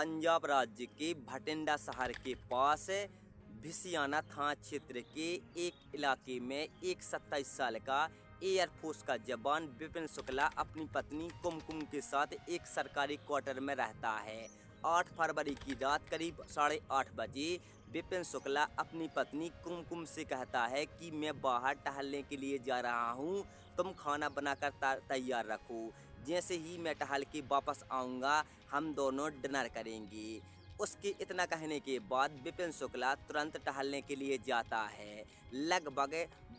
पंजाब राज्य के भटिंडा शहर के पास भिसियाना थाना क्षेत्र के एक इलाके में एक 27 साल का एयरफोर्स का जवान विपिन शुक्ला अपनी पत्नी कुमकुम के साथ एक सरकारी क्वार्टर में रहता है। 8 फरवरी की रात करीब 8:30 बजे विपिन शुक्ला अपनी पत्नी कुमकुम से कहता है कि मैं बाहर टहलने के लिए जा रहा हूँ, तुम खाना बनाकर तैयार रखो। जैसे ही मैं टहल के वापस आऊँगा हम दोनों डिनर करेंगे। उसके इतना कहने के बाद विपिन शुक्ला तुरंत टहलने के लिए जाता है। लगभग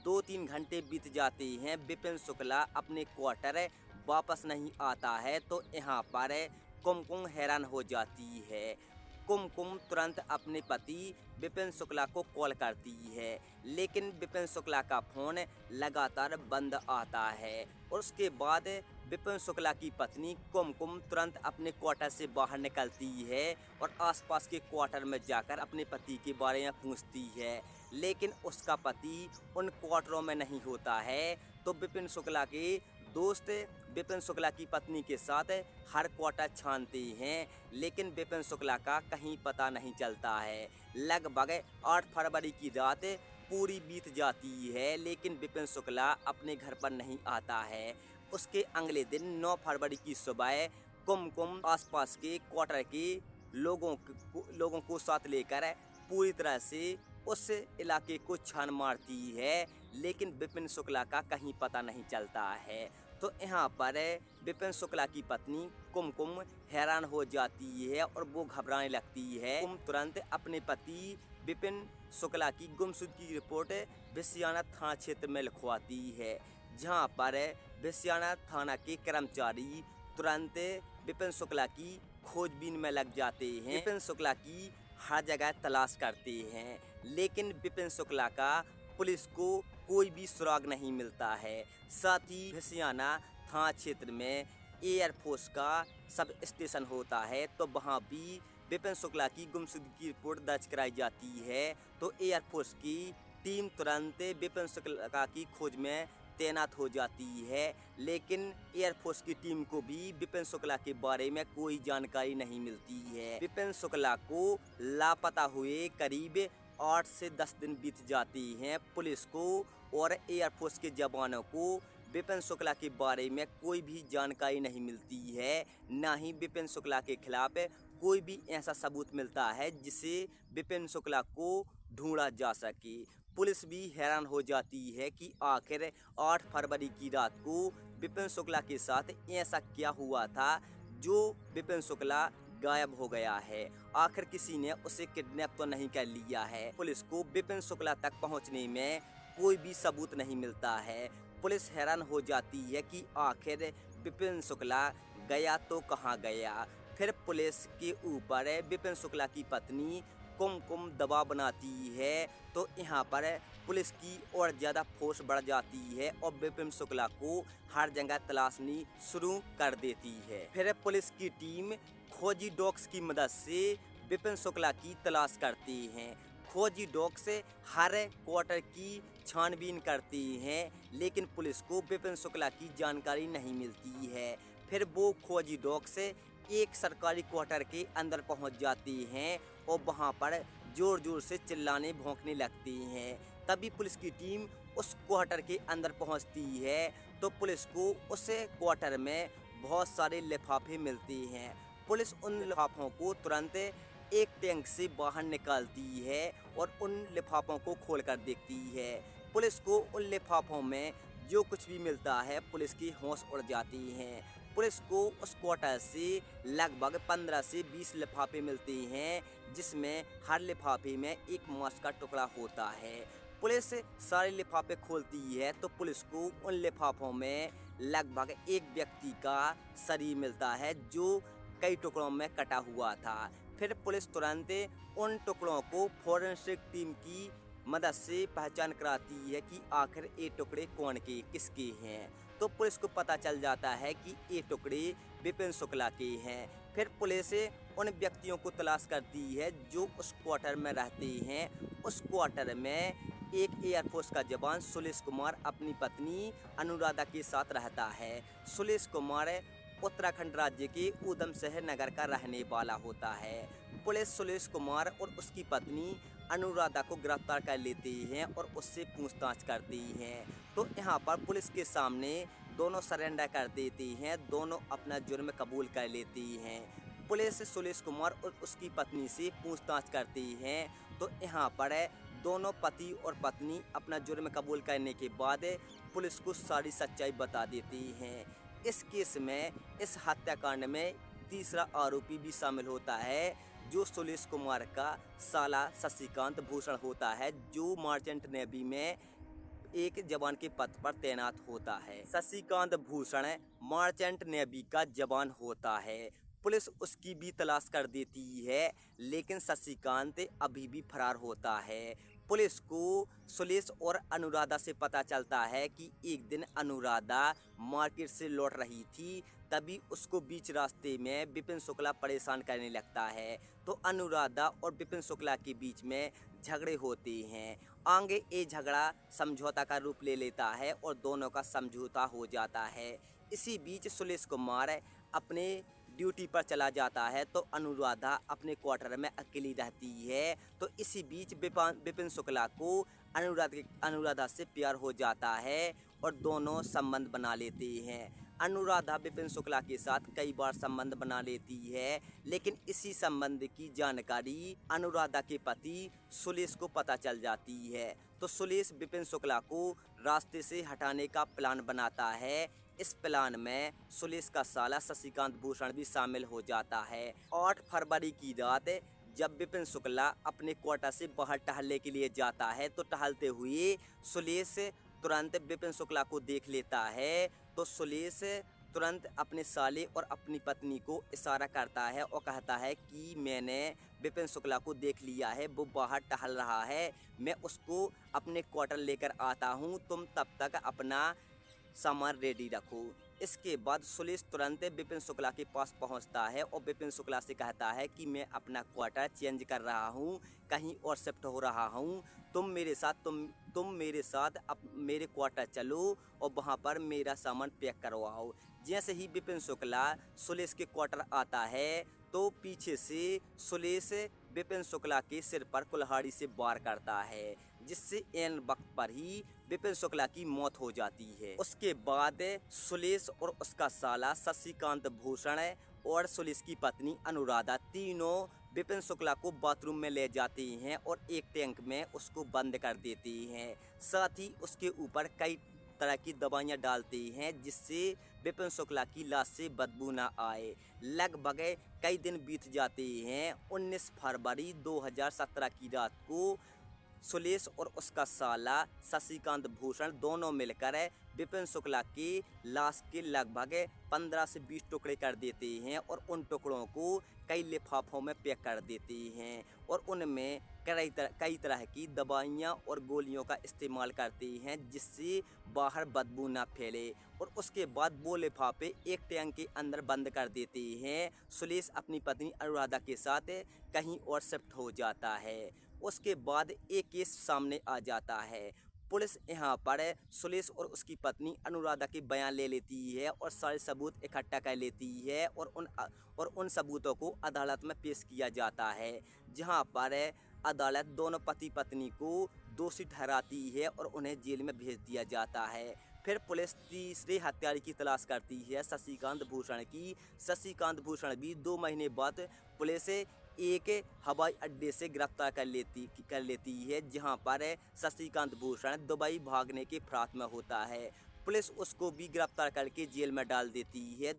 2-3 घंटे बीत जाते हैं, विपिन शुक्ला अपने क्वार्टर वापस नहीं आता है तो यहाँ पर कुमकुम हैरान हो जाती है। कुमकुम तुरंत अपने पति विपिन शुक्ला को कॉल करती है, लेकिन विपिन शुक्ला का फ़ोन लगातार बंद आता है। और उसके बाद विपिन शुक्ला की पत्नी कुमकुम तुरंत अपने क्वार्टर से बाहर निकलती है और आसपास के क्वार्टर में जाकर अपने पति के बारे में पूछती है, लेकिन उसका पति उन क्वार्टरों में नहीं होता है। तो विपिन शुक्ला के दोस्त विपिन शुक्ला की पत्नी के साथ हर क्वार्टर छानते हैं, लेकिन विपिन शुक्ला का कहीं पता नहीं चलता है। लगभग 8 फरवरी की रात पूरी बीत जाती है, लेकिन विपिन शुक्ला अपने घर पर नहीं आता है। उसके अगले दिन 9 फरवरी की सुबह कुमकुम आसपास के क्वार्टर के लोगों को साथ लेकर पूरी तरह से उस इलाके को छान मारती है, लेकिन विपिन शुक्ला का कहीं पता नहीं चलता है। तो यहाँ पर विपिन शुक्ला की पत्नी कुमकुम हैरान हो जाती है और वो घबराने लगती है। कुम तुरंत अपने पति विपिन शुक्ला की गुमशुदगी की रिपोर्ट भिसियाना थाना क्षेत्र में लिखवाती है, जहाँ पर भिसियाना थाना के कर्मचारी तुरंत विपिन शुक्ला की खोजबीन में लग जाते हैं। विपिन शुक्ला की हर जगह तलाश करते हैं, लेकिन विपिन शुक्ला का पुलिस को कोई भी सुराग नहीं मिलता है। साथ ही भिसियाना थाना क्षेत्र में एयरफोर्स का सब स्टेशन होता है, तो वहाँ भी विपिन शुक्ला की गुमशुदगी की रिपोर्ट दर्ज कराई जाती है। तो एयरफोर्स की टीम तुरंत विपिन शुक्ला की खोज में तैनात हो जाती है, लेकिन एयरफोर्स की टीम को भी विपिन शुक्ला के बारे में कोई जानकारी नहीं मिलती है। विपिन शुक्ला को लापता हुए करीब 8 से 10 दिन बीत जाते हैं। पुलिस को और एयरफोर्स के जवानों को विपिन शुक्ला के बारे में कोई भी जानकारी नहीं मिलती है, ना ही विपिन शुक्ला के खिलाफ कोई भी ऐसा सबूत मिलता है जिसे विपिन शुक्ला को ढूंढा जा सके। पुलिस भी हैरान हो जाती है कि आखिर 8 फरवरी की रात को विपिन शुक्ला के साथ ऐसा क्या हुआ था जो विपिन शुक्ला गायब हो गया है। आखिर किसी ने उसे किडनैप तो नहीं कर लिया है। पुलिस को विपिन शुक्ला तक पहुंचने में कोई भी सबूत नहीं मिलता है। पुलिस हैरान हो जाती है कि आखिर विपिन शुक्ला गया तो कहाँ गया। फिर पुलिस के ऊपर विपिन शुक्ला की पत्नी कुमकुम दबाव बनाती है, तो यहाँ पर पुलिस की और ज़्यादा फोर्स बढ़ जाती है और विपिन शुक्ला को हर जगह तलाशनी शुरू कर देती है। फिर पुलिस की टीम खोजी डॉग्स की मदद से विपिन शुक्ला की तलाश करती हैं। खोजी डॉग्स हर क्वार्टर की छानबीन करती हैं, लेकिन पुलिस को विपिन शुक्ला की जानकारी नहीं मिलती है। फिर वो खोजी डॉग्स एक सरकारी क्वार्टर के अंदर पहुंच जाती हैं और वहां पर जोर जोर से चिल्लाने भौंकने लगती हैं। तभी पुलिस की टीम उस क्वार्टर के अंदर पहुंचती है, तो पुलिस को उस क्वार्टर में बहुत सारे लिफाफे मिलते हैं। पुलिस उन लिफाफों को तुरंत एक टैंक से बाहर निकालती है और उन लिफाफों को खोलकर देखती है। पुलिस को उन लिफाफों में जो कुछ भी मिलता है, पुलिस की होश उड़ जाती हैं। पुलिस को उस क्वार्टर से लगभग 15 से 20 लिफाफे मिलते हैं, जिसमें हर लिफाफे में एक मांस का टुकड़ा होता है। पुलिस सारे लिफाफे खोलती है, तो पुलिस को उन लिफाफों में लगभग एक व्यक्ति का शरीर मिलता है जो कई टुकड़ों में कटा हुआ था। फिर पुलिस तुरंत उन टुकड़ों को फोरेंसिक टीम की मदद से पहचान कराती है कि आखिर ये टुकड़े कौन के किसके हैं। तो पुलिस को पता चल जाता है कि ये टुकड़े विपिन शुक्ला के हैं। फिर पुलिस उन व्यक्तियों को तलाश करती है जो उस क्वार्टर में रहते हैं। उस क्वार्टर में एक एयरफोर्स का जवान सुलेश कुमार अपनी पत्नी अनुराधा के साथ रहता है। सुलेश कुमार उत्तराखंड राज्य के ऊधम शहर नगर का रहने वाला होता है। पुलिस सुरेश कुमार और उसकी पत्नी अनुराधा को गिरफ्तार कर लेती हैं और उससे पूछताछ करती हैं। तो यहाँ पर पुलिस के सामने दोनों सरेंडर कर देती हैं, दोनों अपना जुर्म कबूल कर लेती हैं। पुलिस सुरेश कुमार और उसकी पत्नी से पूछताछ करती हैं। तो यहाँ पर दोनों पति और पत्नी अपना जुर्म कबूल करने के बाद पुलिस को सारी सच्चाई बता देती हैं। इस केस में, इस हत्याकांड में तीसरा आरोपी भी शामिल होता है, जो सुरेश कुमार का साला शशिकांत भूषण होता है, जो मर्चेंट नेवी में एक जवान के पद पर तैनात होता है। शशिकांत भूषण मर्चेंट नेवी का जवान होता है। पुलिस उसकी भी तलाश कर देती है, लेकिन शशिकांत अभी भी फरार होता है। पुलिस को सुरेश और अनुराधा से पता चलता है कि एक दिन अनुराधा मार्केट से लौट रही थी, तभी उसको बीच रास्ते में विपिन शुक्ला परेशान करने लगता है। तो अनुराधा और विपिन शुक्ला के बीच में झगड़े होते हैं। आगे ये झगड़ा समझौता का रूप ले लेता है और दोनों का समझौता हो जाता है। इसी बीच सुरेश कुमार अपने ड्यूटी पर चला जाता है, तो अनुराधा अपने क्वार्टर में अकेली रहती है। तो इसी बीच विपिन शुक्ला को अनुराधा से प्यार हो जाता है और दोनों संबंध बना लेते हैं। अनुराधा विपिन शुक्ला के साथ कई बार संबंध बना लेती है, लेकिन इसी संबंध की जानकारी अनुराधा के पति सुरेश को पता चल जाती है। तो सुरेश विपिन शुक्ला को रास्ते से हटाने का प्लान बनाता है। इस प्लान में सुरेश का साला शशिकांत भूषण भी शामिल हो जाता है। 8 फरवरी की रात जब विपिन शुक्ला अपने क्वार्टर से बाहर टहलने के लिए जाता है, तो टहलते हुए सुरेश तुरंत विपिन शुक्ला को देख लेता है। तो सुरेश तुरंत अपने साले और अपनी पत्नी को इशारा करता है और कहता है कि मैंने विपिन शुक्ला को देख लिया है, वो बाहर टहल रहा है, मैं उसको अपने क्वार्टर लेकर आता हूँ, तुम तब तक अपना सामान रेडी रखो। इसके बाद सुरेश तुरंत विपिन शुक्ला के पास पहुंचता है और विपिन शुक्ला से कहता है कि मैं अपना क्वार्टर चेंज कर रहा हूं, कहीं और शिफ्ट हो रहा हूं, तुम मेरे साथ अब मेरे क्वार्टर चलो और वहां पर मेरा सामान पैक करवाओ। जैसे ही विपिन शुक्ला सुरेश के क्वार्टर आता है, तो पीछे से सुरेश विपिन शुक्ला के सिर पर कुल्हाड़ी से वार करता है, जिससे ऐन वक्त पर ही विपिन शुक्ला की मौत हो जाती है। उसके बाद सुरेश और उसका साला शशिकांत भूषण और सुरेश की पत्नी अनुराधा तीनों विपिन शुक्ला को बाथरूम में ले जाती हैं और एक टैंक में उसको बंद कर देती हैं। साथ ही उसके ऊपर कई तरह की दवाइयाँ डालती हैं, जिससे विपिन शुक्ला की लाश से बदबू ना आए। लगभग कई दिन बीत जाते हैं। 19 फरवरी 2017 की रात को सुरेश और उसका साला शशिकांत भूषण दोनों मिलकर विपिन शुक्ला की लाश के लगभग 15 से 20 टुकड़े कर देते हैं और उन टुकड़ों को कई लिफाफों में पैक कर देते हैं और उनमें कई तरह की दवाइयाँ और गोलियों का इस्तेमाल करते हैं, जिससे बाहर बदबू ना फैले। और उसके बाद वो लिफाफे एक टैंक के अंदर बंद कर देते हैं। सुरेश अपनी पत्नी अनुराधा के साथ कहीं और शिफ्ट हो जाता है। उसके बाद एक केस सामने आ जाता है। पुलिस यहाँ पर सुरेश और उसकी पत्नी अनुराधा के बयान ले लेती है और सारे सबूत इकट्ठा कर लेती है और उन सबूतों को अदालत में पेश किया जाता है, जहाँ पर अदालत दोनों पति पत्नी को दोषी ठहराती है और उन्हें जेल में भेज दिया जाता है। फिर पुलिस तीसरे हत्यारे की तलाश करती है, शशिकांत भूषण की। शशिकांत भूषण भी 2 महीने बाद पुलिस एक हवाई अड्डे से गिरफ्तार कर लेती है, जहां पर शशिकांत भूषण दुबई भागने के फिराक में होता है। पुलिस उसको भी गिरफ्तार करके जेल में डाल देती है।